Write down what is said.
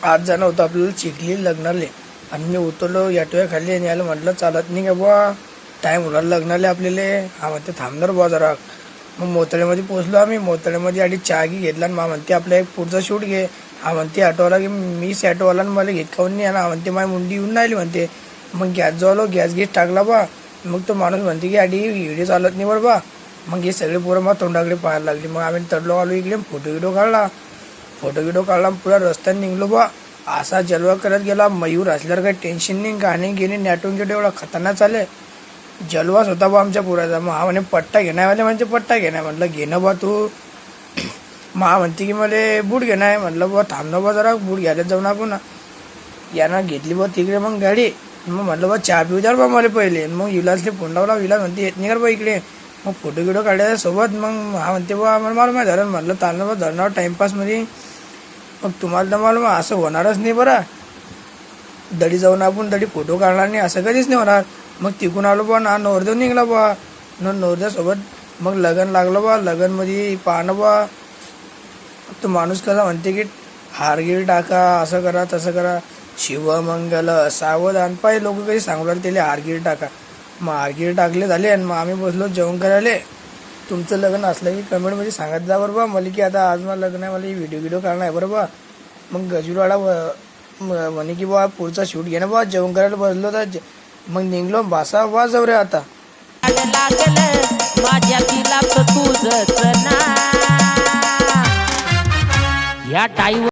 आज जाणं होतं आपल्याला चिखली लग्नाले आणि मी उतरलो ॲटोया खाली आणि यायला म्हटलं चालत नाही का बुवा, टाईम होणार लग्नाले आपल्याला. हा म्हणते थांबणार बुवा जरा. मग मोतळ्यामध्ये पोचलो आम्ही. मोतळ्यामध्ये आधी चहा घी घेतला आणि मा म्हणते आपला एक पुढचा शूट घे. हा म्हणते ॲटोवाला की मीच ॲटोवाला मला घेत खाऊन नाही आला. हा म्हणते माझी मुंडी येऊन राहिली म्हणते. मग गॅस जवळ गॅस गीस टाकला बा. मग तो माणूस म्हणते की आधी व्हिडिओ चालत नाही बरं बा. मग हे सगळे पोरं मग तोंडाकडे पाहायला लागली. मग आम्ही तडलो आलो इकडे, फोटो व्हिडिओ काढला पुरा रस्त्याने निघलो बा. असा जलवा करत गेला. मयूर असल्यावर काही टेन्शन नाही, गाणे गेणे नॅटून गेले, एवढा खतरनाक चाले जलवाच होता बा आमच्या पुराचा. मग हा म्हणे पट्टा घेणार म्हणजे पट्टा घेणार. म्हटलं घेणं बा तू. मग म्हणते की मला बूट घेणार आहे. म्हटलं बा थांबणं बा जरा, बूट घ्यायला जाऊन आपण. यानं घेतली बा तिकडे मग गाडी. मग म्हटलं बा चहा पिऊ द्या बा मला पहिले. मग विलासले फोन लावला. विलास म्हणते येत नाही का बा इकडे. मग फोटो काढायच्या सोबत. मग हा म्हणते बा मला माहिती झालं. म्हटलं चाललं बा धरणार टाइमपासमध्ये. मग तुम्हाला तर मला असं होणारच नाही बरं. दडी जाऊन आपण दडी फोटो काढणार नाही असं कधीच नाही होणार. मग तिकून आलो बा ना नवरदेव निघला बा. नवरदेवासोबत मग लग्न लागलं बा. लग्नमध्ये पाहणं बा. तो माणूस कसा म्हणते की हारगीर टाका, असं करा तसं करा, शिवमंगल सावधान. पाय लोक काही सांगू लागले त्याला हारगीर टाका. मग हारगीर टाकले झाले आणि मग आम्ही बसलो जेवण करायला. तुमचं लग्न असलं की कमेंटमध्ये सांगत जा बरं बा मला की आता आज मला लग्न आहे, मला व्हिडिओ काढणं आहे बरं बा. मग गजूरवाडा म्हणे की बा पुढचा शूट घे ना बा. जेवण करायला बसलो तर मग निघलो भासा वा जाऊ रे आता. माझ्या तुझंच ना या टाईम